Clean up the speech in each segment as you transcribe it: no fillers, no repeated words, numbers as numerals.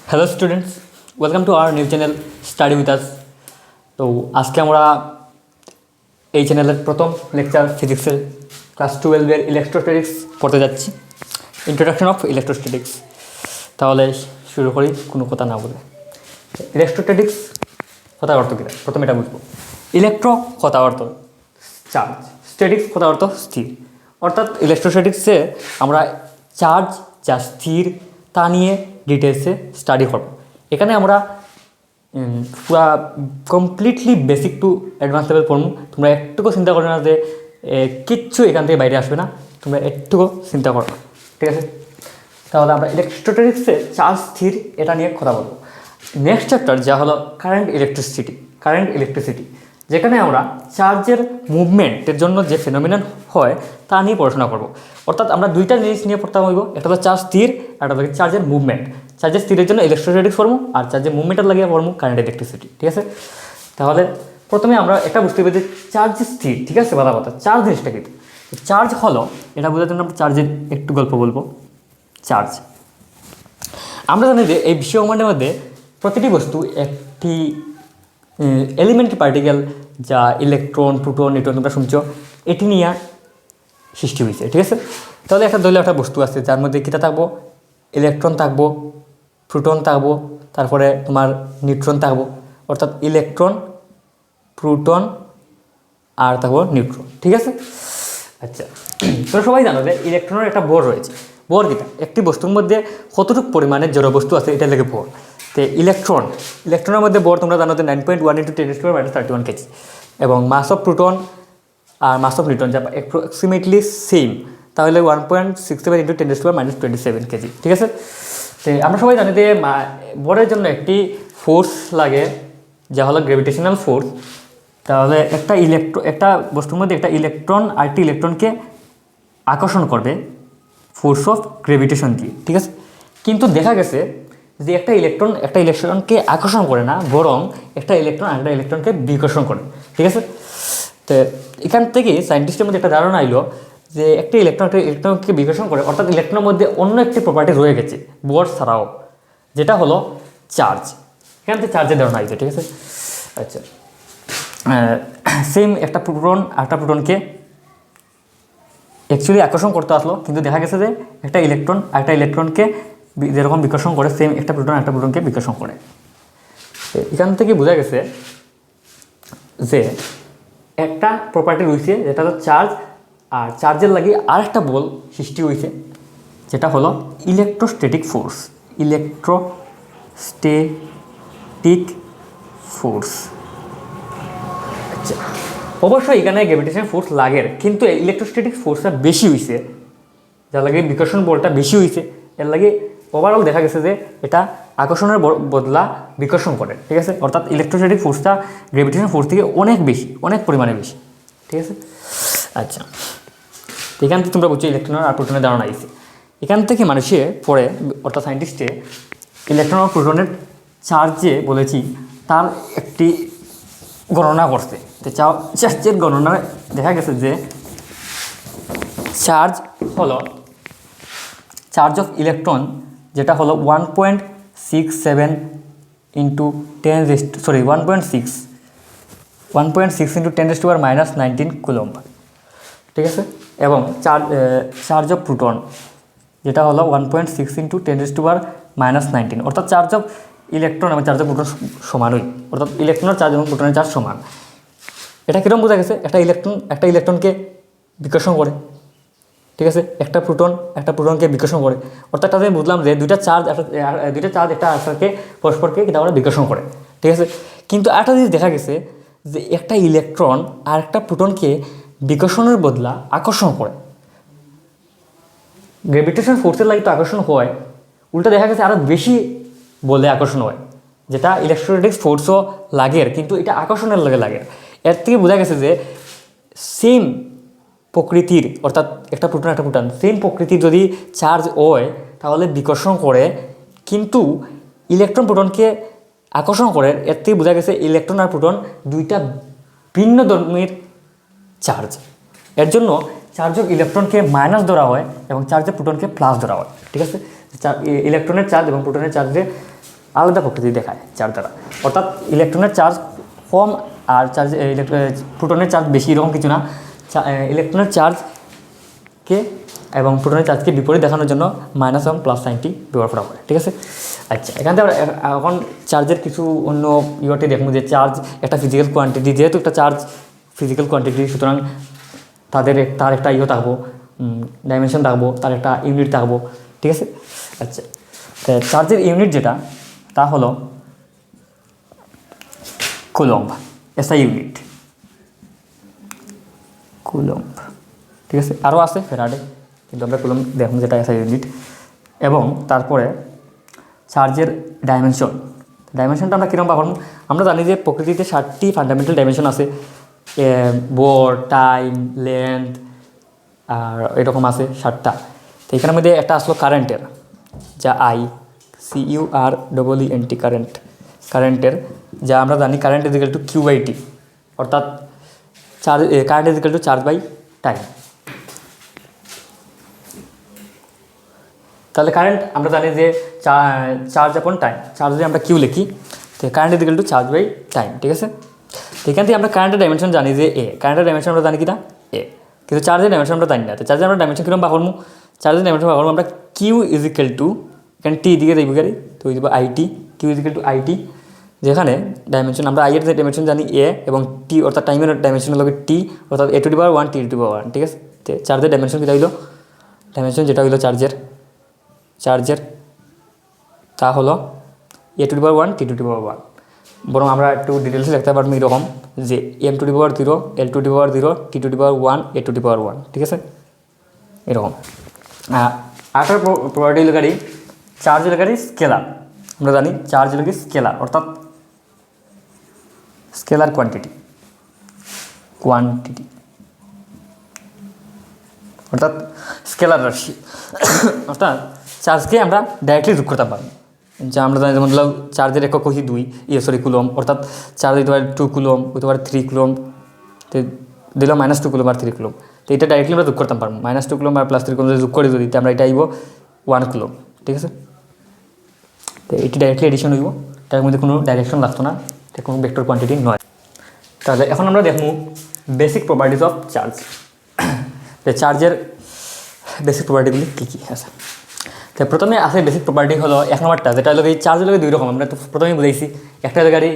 Hello students, welcome to our new channel study with us. তো আজকে আমরা এই চ্যানেলের প্রথম লেকচার ফিজিক্সের ক্লাস 12-এর ইলেকট্রোস্ট্যাটিক্স পড়তে যাচ্ছি, ইন্ট্রোডাকশন অফ ইলেকট্রোস্ট্যাটিক্স। তাহলে শুরু করি কোনো কথা না বলে। ইলেকট্রোস্ট্যাটিক্স কথার অর্থ কী? প্রথমে এটা বুঝবো। ইলেকট্রো কথা অর্থ চার্জ, স্ট্যাটিক্স কথা অর্থ স্থির। অর্থাৎ ইলেকট্রোস্ট্যাটিক্সে আমরা চার্জ যা স্থির তা নিয়ে ডিটেলসে স্টাডি করব। এখানে আমরা পুরা completely basic to advance level পড়বো। তোমরা একটুকু চিন্তা করো না যে কিচ্ছু এখান থেকে বাইরে আসবে না, তোমরা একটুকু চিন্তা করো, ঠিক আছে? তাহলে আমরা ইলেকট্রোস্ট্যাটিক্সে চার্জ স্থির এটা নিয়ে কথা বলবো। নেক্সট চ্যাপ্টার যা হলো কারেন্ট ইলেকট্রিসিটি, যেখানে আমরা চার্জের মুভমেন্টের জন্য যে ফেনোমিনন হয় তা নিয়ে পড়াশোনা করব। অর্থাৎ আমরা দুইটা জিনিস নিয়ে পড়তে হইব, একটা হলো চার্জ স্থির, একটা হলো চার্জের মুভমেন্ট। চার্জের স্থিরের জন্য ইলেকট্রোস্ট্যাটিক্স পড়বো, আর চার্জের মুভমেন্টের লাগিয়ে পড়বো কারেন্ট ইলেকট্রিসিটি, ঠিক আছে? তাহলে প্রথমে আমরা একটা বুঝতে পারি যে চার্জ স্থির, ঠিক আছে? ভালো কথা। চার্জ জিনিসটা কিন্তু চার্জ হলো, এটা বোঝার জন্য আমরা চার্জের একটু গল্প বলবো। চার্জ আমরা জানি যে এই বিশ্বব্রহ্মাণ্ডের মধ্যে প্রতিটি বস্তু একটি এলিমেন্টারি পার্টিকেল, যা ইলেকট্রন, প্রোটন, নিউট্রন তোমরা শুনছো, এটি নিয়ে সৃষ্টি হয়েছে, ঠিক আছে? তাহলে একটা দলীয় একটা বস্তু আছে যার মধ্যে কীটা থাকবো? ইলেকট্রন থাকবো, প্রোটন থাকবো, তারপরে তোমার নিউট্রন থাকবো। অর্থাৎ ইলেকট্রন, প্রোটন আর থাকবো নিউট্রন, ঠিক আছে? আচ্ছা, তোমরা সবাই জানো যে ইলেকট্রনের একটা ভর রয়েছে। ভর কীটা? একটি বস্তুর মধ্যে কতটুকু পরিমাণে জড় বস্তু আছে এটা লেগে ভর। তো ইলেকট্রনের মধ্যে ভর তোমরা জানো যে 9.1 × 10⁻³ কেজি, এবং মাস অফ প্রোটন আর মাস অফ নিউট্রন যা অ্যাপ্রক্সিমেটলি সেম, তাহলে 1.67 × 10⁻27 কেজি, ঠিক আছে? তো আমরা সবাই জানি যে ভরের জন্য একটি ফোর্স লাগে যা হলো গ্র্যাভিটেশনাল ফোর্স। তাহলে একটা বস্তুর মধ্যে একটা ইলেকট্রন আরেকটি ইলেকট্রনকে আকর্ষণ করবে ফোর্স অফ গ্র্যাভিটেশন দিয়ে, ঠিক আছে? কিন্তু দেখা গেছে যে একটা ইলেকট্রনকে আকর্ষণ করে না, বরং একটা ইলেকট্রন আরেকটা ইলেকট্রনকে বিকর্ষণ করে, ঠিক আছে? তো এখান থেকে সায়েন্টিস্টের মধ্যে একটা ধারণা এলো যে একটা ইলেকট্রনকে বিকর্ষণ করে, অর্থাৎ ইলেকট্রনের মধ্যে অন্য একটি প্রপার্টি রয়ে গেছে ভর ছাড়াও, যেটা হলো চার্জ। এখান থেকে চার্জের ধারণা আসছে, ঠিক আছে? আচ্ছা, সেম একটা প্রোটনকে অ্যাকচুয়ালি আকর্ষণ করতে আসলো, কিন্তু দেখা গেছে যে একটা ইলেকট্রনকে যেরকম বিকর্ষণ করে, সেম একটা প্রোটনকে বিকর্ষণ করে। এখান থেকে বোঝা গেছে যে একটা প্রপার্টি রয়েছে যেটা হলো চার্জ, আর চার্জের লাগে আরেকটা বল সৃষ্টি হয়েছে যেটা হলো ইলেকট্রোস্ট্যাটিক ফোর্স। আচ্ছা, অবশ্যই এখানে গ্র্যাভিটেশন ফোর্স লাগের, কিন্তু ইলেকট্রোস্ট্যাটিক ফোর্সটা বেশি হয়েছে, যার লাগে বিকর্ষণ বলটা বেশি হয়েছে। এর লাগে ওভারঅল দেখা গেছে যে এটা আকর্ষণের বদলা বিকর্ষণ করে, ঠিক আছে? অর্থাৎ ইলেকট্রোস্ট্যাটিক ফোর্সটা গ্র্যাভিটেশন ফোর্স থেকে অনেক বেশি, অনেক পরিমাণে বেশি, ঠিক আছে? আচ্ছা, এখান থেকে তোমরা বুঝছো ইলেকট্রন আর প্রোটনের ধারণা আসছে। এখান থেকে মানুষে পরে, অর্থাৎ সায়েন্টিস্টে ইলেকট্রন আর প্রোটনের চার্জে বলেছি তার একটি গণনা করছে। তো চার্জের গণনায় দেখা গেছে যে চার্জ হলো চার্জ অফ ইলেকট্রন, যেটা হলো 1.67 × 10⁻⁻19 কুলম্ব, ঠিক আছে? এবং চার্জ অফ প্রোটন, যেটা হলো 1.6 × 10⁻⁻19, অর্থাৎ চার্জ অফ ইলেকট্রন এবং চার্জ অফ প্রোটন সমানই, অর্থাৎ ইলেকট্রনের চার্জ এবং প্রোটনের চার্জ সমান। এটা কীরকম বোঝা গেছে? একটা ইলেকট্রনকে বিকর্ষণ করে, ঠিক আছে? একটা প্রোটনকে বিকর্ষণ করে, অর্থাৎ তাদের বুঝলাম যে দুইটা চার্জ একটা আরেকটাকে পরস্পরকে কিন্তু আমরা বিকর্ষণ করে, ঠিক আছে? কিন্তু একটা জিনিস দেখা গেছে যে একটা ইলেকট্রন আর একটা প্রোটনকে বিকর্ষণের বদলা আকর্ষণ করে। গ্র্যাভিটেশন ফোর্সের লাগে তো আকর্ষণ হয়, উল্টা দেখা গেছে আরও বেশি বলে আকর্ষণ হয়, যেটা ইলেকট্রোস্ট্যাটিক ফোর্সও লাগের, কিন্তু এটা আকর্ষণের লাগে। এর থেকে বোঝা গেছে যে সেম প্রকৃতির, অর্থাৎ একটা প্রোটন সেম প্রকৃতির যদি চার্জ হয় তাহলে বিকর্ষণ করে, কিন্তু ইলেকট্রন প্রোটনকে আকর্ষণ করে। এর থেকে বোঝা গেছে ইলেকট্রন আর প্রোটন দুইটা ভিন্ন ধর্মের চার্জ। এর জন্য চার্জ অফ ইলেকট্রনকে মাইনাস ধরা হয় এবং চার্জ অফ প্রোটনকে প্লাস ধরা হয়, ঠিক আছে? ইলেকট্রনের চার্জ এবং প্রোটনের চার্জে আলাদা প্রকৃতি দেখায় চার্জ দ্বারা। অর্থাৎ ইলেকট্রনের চার্জ কম আর চার্জ প্রোটনের চার্জ বেশি, এরকম কিছু না। ইলেকট্রনের চার্জকে এবং প্রোটনের চার্জকে বিপরীত দেখানোর জন্য মাইনাস এবং প্লাস সাইনটি ব্যবহার করা হয়, ঠিক আছে। আচ্ছা, এখান থেকে এখন চার্জের কিছু অন্য ইয়েটি দেখুন যে চার্জ একটা ফিজিক্যাল কোয়ান্টিটি, যেহেতু একটা চার্জ ফিজিক্যাল কোয়ান্টিটি, সুতরাং তার একটা ইয়ে থাকবো, ডাইমেনশন থাকবো, তার একটা ইউনিট থাকবো, ঠিক আছে। আচ্ছা, চার্জের ইউনিট যেটা তা হলো কুলম্ব, এসআই ইউনিট, কুলম্ব, ঠিক আছে। আরও আছে ফ্যারাডে, কিন্তু আমরা কুলম্ব দেখুন যেটা এসআই ইউনিট। এবং তারপরে চার্জের ডাইমেনশনটা আমরা কীরকম পাবো? আমরা জানি যে প্রকৃতিতে 7টি ফান্ডামেন্টাল ডাইমেনশন আছে, বর, টাইম, লেন্থ আর এরকম আছে 7টা। তো এখানের মধ্যে একটা আসলো কারেন্টের, যা CURENT, কারেন্টের, যা আমরা জানি কারেন্ট ইজিক্যাল টু Q/T, অর্থাৎ current is equal to charge by time. তাহলে কারেন্ট আমরা জানি যে চার্জ আপন টাইম, চার্জ যদি আমরা কিউ লিখি, তো current is equal to charge by time, ঠিক আছে। তো এখান থেকে আমরা কারেন্টের ডাইমেনশন জানি যে কারেন্টের ডাইমেনশন আমরা জানি কি না কিন্তু চার্জের ডাইমেনশন আমরা জানি না। তো চার্জের আমরা ডাইমেনশন কীরকম পাবো? চার্জের ডাইমেনশন পাবো আমরা কিউ ইজিক্যাল টু, এখানে টি দিকে দেবো গাড়ি, তো ওই দেবো IT, Q is equal to IT, যেখানে ডাইমেনশন আমরা এর ডাইমেনশন জানি এবং টি, অর্থাৎ টাইমের ডাইমেনশন হলো T, অর্থাৎ A⁻1 T⁻1, ঠিক আছে। তো চার্জের ডাইমেনশন কী হইলো? ডাইমেনশন যেটা হইলো চার্জের তা হলো A⁻1 T⁻1। বরং আমরা একটু ডিটেলসে দেখতে পারবো এরকম যে M⁻0, L⁻0, T⁻1, A⁻1, ঠিক আছে, এরকম। আরেকটা প্রপার্টি হলো গাড়ি চার্জ হলো গাড়ি স্কেলার। আমরা জানি চার্জ হলো কি স্কেলার, অর্থাৎ স্কেলার কোয়ান্টিটি, অর্থাৎ স্কেলার রাশি। অর্থাৎ চার্জকে আমরা ডাইরেক্টলি যোগ করতে পারি, যা আমরা জানি যেমন চার্জের একক হচ্ছে 2 কুলম্ব, অর্থাৎ চার্জ দিতে পারে 2 কুলম্ব, হতে পারে 3 কুলম্ব, তো দিলাম -2 কুলম্ব আর 3 কুলম্ব। তো এটা ডাইরেক্টলি আমরা যোগ করতে পারবো, -2 কুলম্ব আর +3 কুলম্ব যোগ করে যদি আমরা এটা আইব 1 কুলম্ব, ঠিক আছে। তো এটি ডাইরেক্টলি এডিশন হইব, তার মধ্যে কোনো ডাইরেকশন লাগতো না, এটা কোনো ভেক্টর কোয়ান্টিটি নয়। তাহলে এখন আমরা দেখবো বেসিক প্রপার্টিজ অফ চার্জ। তো চার্জের বেসিক প্রপার্টিগুলি কী কী আছে? তো প্রথমে আছে বেসিক প্রপার্টি হলো 1 নম্বরটা, যেটা হলো এই চার্জ হলো 2 রকম। আমরা তো প্রথমেই বুঝাইছি, একটা হলো গাড়ি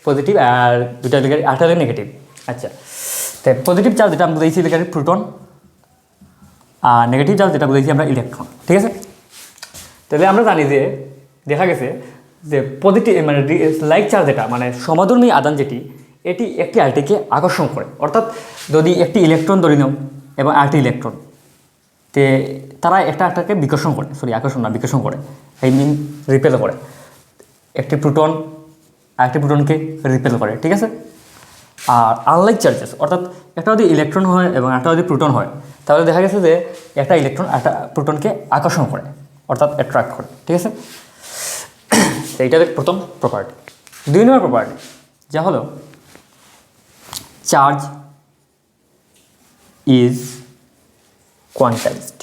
পজিটিভ আর দুটা হলো গাড়ি, আরেকটা হলো নেগেটিভ। আচ্ছা, তো পজিটিভ চার্জ যেটা আমরা বুঝাইছি গাড়ি প্রোটন, আর নেগেটিভ চার্জ যেটা বুঝাইছি আমরা ইলেকট্রন, ঠিক আছে। তাহলে আমরা জানি যে দেখা গেছে যে পজিটিভ মানে লাইক চার্জ যেটা মানে সমাধর্মী আদান যেটি, এটি একটি আরেকটিকে আকর্ষণ করে। অর্থাৎ যদি একটি ইলেকট্রন ধরে নাও এবং আরেকটি ইলেকট্রন, তে তারা একটাকে বিকর্ষণ করে, বিকর্ষণ করে, এই মিন রিপেল করে। একটি প্রোটন আরেকটি প্রোটনকে রিপেল করে, ঠিক আছে। আর আনলাইক চার্জেস, অর্থাৎ একটা যদি ইলেকট্রন হয় এবং একটা যদি প্রোটন হয়, তাহলে দেখা গেছে যে একটা ইলেকট্রন একটা প্রোটনকে আকর্ষণ করে, অর্থাৎ অ্যাট্রাক্ট করে, ঠিক আছে। এইটা প্রথম প্রপার্টি। 2 নম্বর প্রপার্টি যা হলো চার্জ ইজ কোয়ান্টাইজড,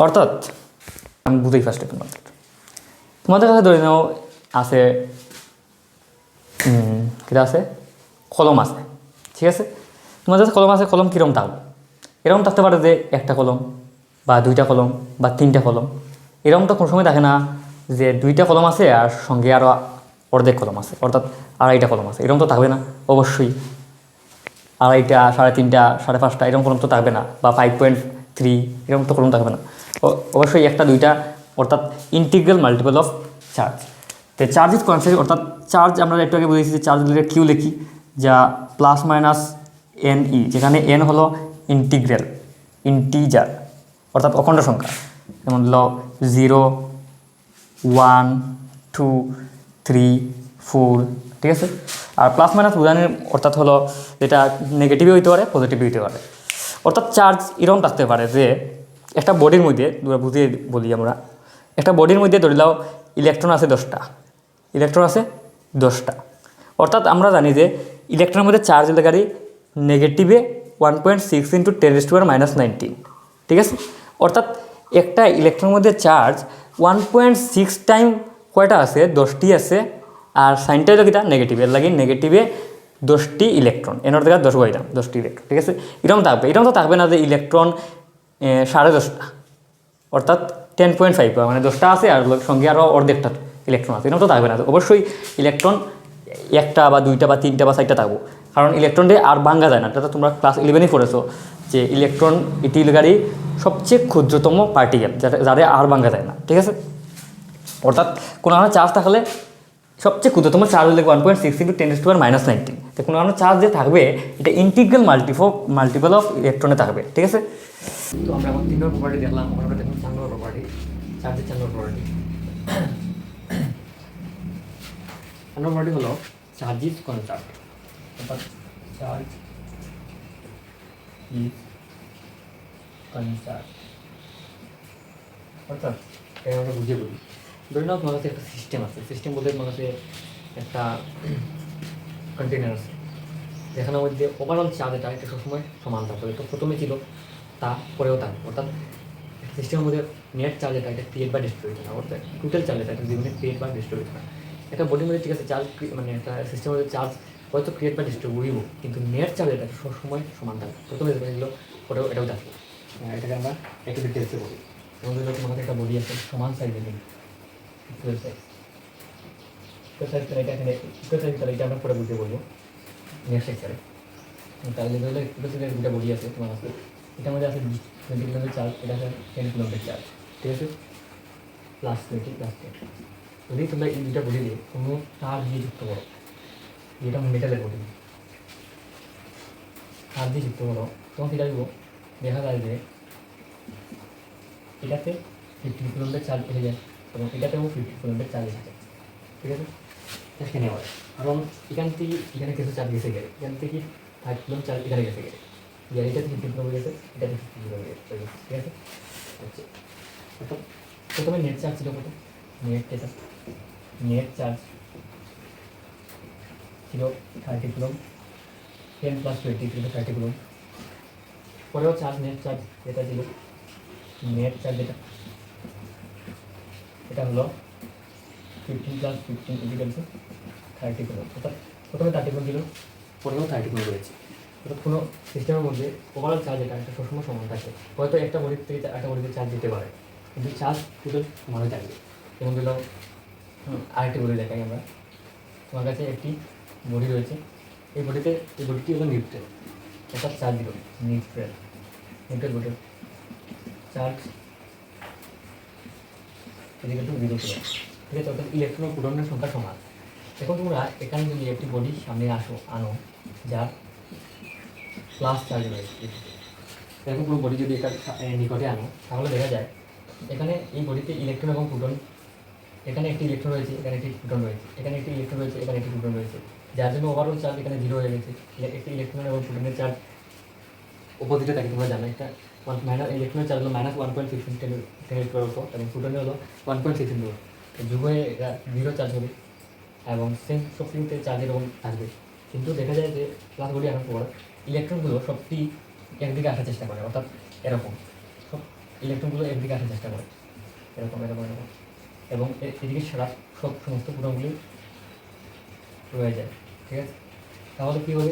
অর্থাৎ আমি বুঝেই ফার্স্টে তোমাদের কাছে ধরে নাও আছে কীটা আছে, কলম আছে, ঠিক আছে। তোমাদের কাছে কলম আছে, কলম কীরকম থাকবে? এরকম থাকতে পারে যে একটা কলম বা 2টা কলম বা 3টা কলম। এরকম তো কোনো সময় থাকে না যে 2টা কলম আছে আর সঙ্গে আরও অর্ধেক কলম আছে, অর্থাৎ 2.5টা কলম আছে, এরকম তো থাকবে না। অবশ্যই 2.5টা, 3.5টা, 5.5টা এরকম কলম তো থাকবে না, বা 5.3 এরকম তো কলম থাকবে না। অবশ্যই 1টা 2টা, অর্থাৎ ইন্টিগ্রাল মাল্টিপল অফ চার্জ। তো চার্জ ইজ কনস্ট্যান্ট, অর্থাৎ চার্জ আমরা একটু আগে বুঝেছি যে চার্জ লিখে কিউ লিখি, যা ±NE, যেখানে n হলো ইন্টিজার, অর্থাৎ অখণ্ড সংখ্যা, যেমন 0, 1, 2, 3, 4, ঠিক আছে। আর প্লাস মাইনাস বোঝানোর অর্থাৎ হলো যেটা নেগেটিভই হইতে পারে, পজিটিভই হইতে পারে। অর্থাৎ চার্জ এরকম থাকতে পারে যে একটা বডির মধ্যে, বুঝিয়ে বলি আমরা, একটা বডির মধ্যে ধরে নাও ইলেকট্রন আছে 10টা, অর্থাৎ আমরা জানি যে ইলেকট্রনের মধ্যে চার্জ হলে গাড়ি নেগেটিভে 1.6 × 10⁻⁻19, ঠিক আছে। অর্থাৎ একটা ইলেকট্রনের মধ্যে চার্জ 1.6 টাইম কয়টা আছে, 10টি আছে। আর সাইনটা হলো কিটা নেগেটিভ, এর লাগে নেগেটিভে 10টি ইলেকট্রন, এনার থেকে 10 বইলাম 10টি ইলেকট্রন, ঠিক আছে। এরকম থাকবে, এরকম তো থাকবে না যে ইলেকট্রন 10.5, অর্থাৎ 10.5, মানে 10টা আছে আর সঙ্গে আরও অর্ধেকটা ইলেকট্রন আছে, এরকম তো থাকবে না। অবশ্যই ইলেকট্রন একটা বা দুইটা বা তিনটা বা চারটা থাকবো, কারণ ইলেকট্রনটা আর ভাঙা যায় না। এটা তো তোমরা ক্লাস 11-ই পড়েছো যে ইলেকট্রন ইতিলগারি সবচেয়ে ক্ষুদ্রতম পার্টিকেল, যারা আর ভাঙা যায় না, ঠিক আছে। অর্থাৎ কোনো কারণে চার্জ থাকলে সবচেয়ে ক্ষুদ্রতম চার্জ হলে 1.6 × 10⁻⁹ তো কোনো কারণে চার্জ যে থাকবে এটা ইন্টিগ্রাল মাল্টিপল অফ ইলেকট্রনে থাকবে, ঠিক আছে। তো আমরা এখন 3 নম্বর প্রপার্টি দেখলাম, আমরা দেখলাম 4 নম্বর প্রপার্টি, চার্জের 4 নম্বর প্রপার্টি। 4 নম্বর প্রপার্টি হলো চার্জ ইজ কনজার্ভড, অর্থাৎ চার্জ ইজ কনজার্ভড, অর্থাৎ এটা আমরা বুঝে বলি। ধরে নাও তোমার কাছে একটা সিস্টেম আছে, সিস্টেম বলতে তোমার কাছে একটা কন্টেনার আছে, যেখানের মধ্যে ওভারঅল চার্জ এটা সবসময় সমান থাকবে। তো প্রথমে ছিল, তা পরেও থাকবে। অর্থাৎ সিস্টেমের মধ্যে নেট চার্জ এটা ক্রিয়েট বা ডিস্ট্রয় হচ্ছে না, অর্থাৎ টোটাল চার্জ এটা জীবনে ক্রিয়েট বা ডিস্ট্রয় হচ্ছে না। একটা বডির মধ্যে ঠিক আছে চার্জ, মানে একটা সিস্টেমের মধ্যে চার্জ হয়তো ক্রিয়েট বা ডিস্ট্রয় হইব, কিন্তু নেট চার্জ এটা সবসময় সমান থাকবে। প্রথমে যেটা ছিল পরেও এটাও থাকবে। এটাকে আমরা একটু ডিটেলসে বলি। এবং যদি তোমার কাছে একটা বডি আছে সমান সাইজের, ইকুয়াল সাইজ, এটা এখানে ইকুয়াল সাইজ, তাহলে এটা আমরা পরে বুঝতে বলবো নেক্সট লেকচারে। তাহলে ধরলে ইকুয়াল সাইজের দুটা বডি আছে তোমার কাছে, এটার মধ্যে আছে 20 কিলোমিটার চার্জ, এটা আছে 10 কিলোমিটার চার্জ, ঠিক আছে, +20 +10। যদি তোমরা এই দুটা বডি দিয়ে কোনো চার্জ দিয়ে যুক্ত করো, যেটা মেটালের বডি চার্জ দিয়ে যুক্ত করো, তখন সেটা দিব দেখা যায় যে এটাতে 50 কিলোমিটার চার্জ এসে যায় এবং এটাতেও 50 কিলোমিটার চার্জ এসে যায়, ঠিক আছে। এখানে হয় কারণ এখান থেকে এখানে কিছু চার্জ গেছে গেলে, এখান থেকে 5 কিলোমিটার চার্জ এখানে গেছে গেলে, এটাতে 50 কিলোমিটার গেছে, এটাতে 50 কিলোমিটার গেছে, ঠিক আছে। আচ্ছা, অর্থাৎ প্রথমে নেট চার্জ ছিল কত, নেট চার্জ ছিল 30 কুলম, 10 + 20 = 30 কুলম। পরেও চার্জ নেট চার্জ যেটা ছিল, নেট চার্জ এটা হলো 15 + 15 = 30 কুলম। অর্থাৎ প্রথমে 30 কুলম ছিল, পরেও 30 কুলম রয়েছে। অর্থাৎ কোনো সিস্টেমের মধ্যে ওভারঅল চার্জ এটা সবসময় সমান থাকে। হয়তো একটা বডির থেকে একটা বডিতে চার্জ দিতে পারে, কিন্তু চার্জ টোটাল সমানই থাকবে। যেমন দিল আরেকটি বডি দেখাই আমরা, তোমার কাছে একটি বডি রয়েছে, এই বডিটি হলো নিউট্রাল, অর্থাৎ চার্জ দিল নিউট্রাল বডি, চার্জ এদিকে একটু 0 কিলো, ঠিক আছে। অর্থাৎ ইলেকট্রন ও প্রোটনের সংখ্যা সমান। এখন তোমরা এখানে যদি একটি বডি সামনে আনো যার প্লাস চার্জ রয়েছে, এরকম কোনো বডি যদি এটা নিকটে আনো, তাহলে দেখা যায় এখানে এই বডিতে ইলেকট্রন এবং প্রোটন, এখানে একটি ইলেকট্রন রয়েছে, এখানে একটি প্রোটন রয়েছে, এখানে একটি ইলেকট্রন রয়েছে, এখানে একটি প্রোটন রয়েছে, যার জন্য ওভারঅল চার্জ এখানে 0 হয়ে গেছে। একটি ইলেকট্রন এবং প্রোটনের চার্জ অপোজিটে থাকে, তোমরা জানো। একটা ইলেকট্রনের চার্জ হলো -1.16 × 10⁻⁴ এবং প্রোটনের হলো 1.16 যোগ হয়ে 0 চার্জ হবে এবং সেম শক্তিতে চার্জ এরকম থাকবে। কিন্তু দেখা যায় যে ক্লাস বডি আনার পর ইলেকট্রনগুলো সবটি একদিকে আসার চেষ্টা করে, অর্থাৎ এরকম সব ইলেকট্রনগুলো একদিকে আসার চেষ্টা করে, এরকম এরকম এরকম, এবং এদিকে সারা সমস্ত প্রোটনগুলি রয়ে যায়, ঠিক আছে। তাহলে কী হবে,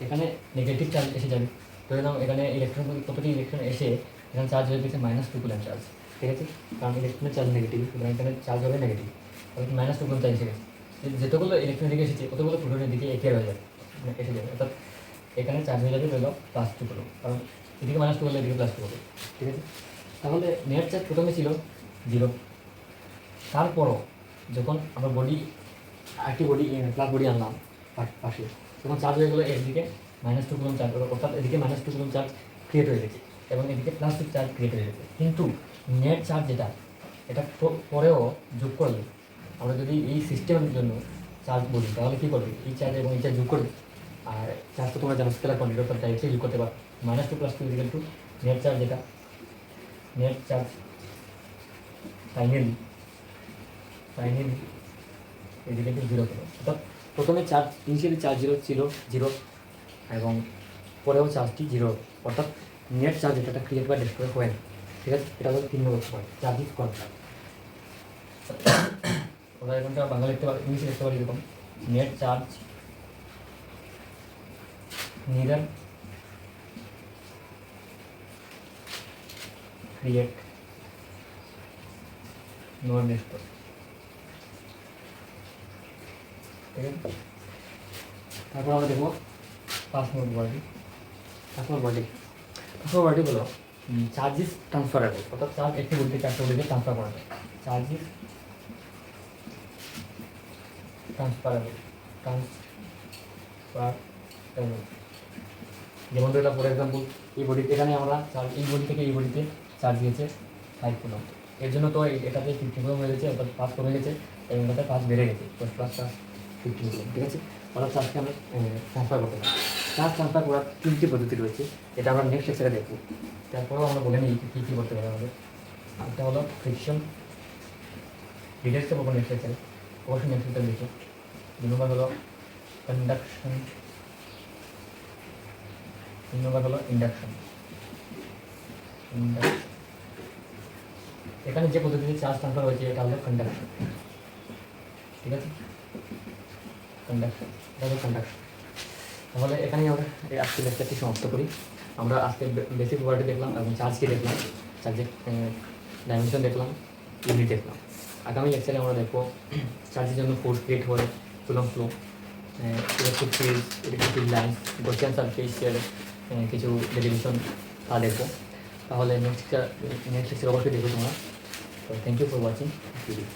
এখানে নেগেটিভ চার্জ এসে যাবে। ধরে নাও এখানে ইলেকট্রন কতটি ইলেকট্রন এসে এখানে চার্জ হয়ে গেছে -2 কুলম চার্জ, ঠিক আছে, কারণ ইলেকট্রনের চার্জ নেগেটিভ, সুতরাং এখানে চার্জ হবে নেগেটিভ, অর্থাৎ -2 কুলম চার্জ এসে গেছে। যতগুলো ইলেকট্রন দিকে এসেছে ততগুলো প্রোটনের দিকে একের হয়ে যাবে, এসে যাবে, অর্থাৎ এখানে চার্জ হয়ে যাবে হলো +2 কুলম, কারণ এদিকে -2 করলে এদিকে +2 হবে, ঠিক আছে। তাহলে নেট চার্জ প্রথমে ছিল 0, তারপরও যখন আমরা বডি আরেকটি বডি প্লাস বডি আনলাম পাশে, তখন চার্জ হয়ে গেলো একদিকে -2 কুলম চার্জ, অর্থাৎ এদিকে -2 কুলম চার্জ ক্রিয়েট হয়ে গেছে এবং এদিকে +2 চার্জ ক্রিয়েট হয়ে গেছে। কিন্তু নেট চার্জ যেটা, এটা পরেও যোগ করলে, আমরা যদি এই সিস্টেমের জন্য চার্জ বলি তাহলে কী করবে, এই চার্জ এবং এই চার্জ যোগ করবে। আর চার্জ তো তোমরা জানো স্কেলার কোয়ান্টিটি, অর্থাৎ ডাইরেক্টলি যোগ করতে পারো। -2 + 2 = নেট চার্জ যেটা, নেট চার্জ ফাইনালি এদিকে 0 কিলো। অর্থাৎ প্রথমে চার্জ ইনিশিয়ালি চার্জ ছিল 0 এবং পরেও চার্জটি 0, অর্থাৎ নেট চার্জ এটা ক্রিয়েট বা ডিস্ট্রয় হয় না। ঠিক আছে, এটা হলো 3 নম্বর পয়েন্ট, চার্জিং কনস্ট্যান্ট। ওরা এখানটা বাংলা লিখতে পারি, ইংলিশে লিখতে পারি এরকম, net charge neither create nor destroy। ঠিক আছে, তারপর আমরা দেখবো 5 নম্বর বডি। 5 নম্বর বডি হলো চার্জ ইজ ট্রান্সফারেবল, অর্থাৎ চার্জ একটি বডি থেকে আরেকটি বডিতে ট্রান্সফার করা যায়। চার্জ ইজ ট্রান্সফারেবল, যেমন ধরলাম ফর এক্সাম্পল এই বডি, এখানে আমরা চার্জ এই বডি থেকে এই বডিতে চার্জ দিয়েছে 5 কুলম, এর জন্য তো এটাতে 50 কুলম হয়ে গেছে, অর্থাৎ 5 কমে গেছে এবং এটাতে 5 বেড়ে গেছে, তো প্লাস 50 কুলম। ঠিক আছে, অর্থাৎ চার্জকে আমরা ট্রান্সফার করতে পারি। চার্জ ট্রান্সফার করার 3টি পদ্ধতি রয়েছে, এটা আমরা নেক্সট লেকচারে দেখব। তারপরেও আমরা বলে নিই কী কী করতে পারি আমাদের। একটা হলো ফ্রিকশন, ডিটেলসে বলবো নেক্সট লেকচারে, অবশ্যই নেক্সট লেকচারে দেখো। 2 নম্বর হলো কন্ডাকশন, 3 নম্বর হলো ইন্ডাকশন। এখানে যে পদ্ধতিতে চার্জ ট্রান্সফার হয়েছে এটা হলো কন্ডাকশন। ঠিক আছে, কন্ডাকশন, এটা হলো কন্ডাকশন। তাহলে এখানেই আমরা এই আজকের লেকচারটি সমাপ্ত করি। আমরা আজকে বেসিক ওয়ার্ডে দেখলাম এবং চার্জকে দেখলাম, চার্জের ডাইমেনশন দেখলাম, ইউনিট দেখলাম। আগামী লেকচারে আমরা দেখবো চার্জের জন্য ফোর্স ক্রিয়েট হয়, coulomb flow, electric field, electric line, Gaussian সারফেসের কিছু ডেরিভেশন তা দেখবো। তাহলে নেক্সট লেকচার অবশ্যই দেখবো তোমরা। তো thank you for watching video.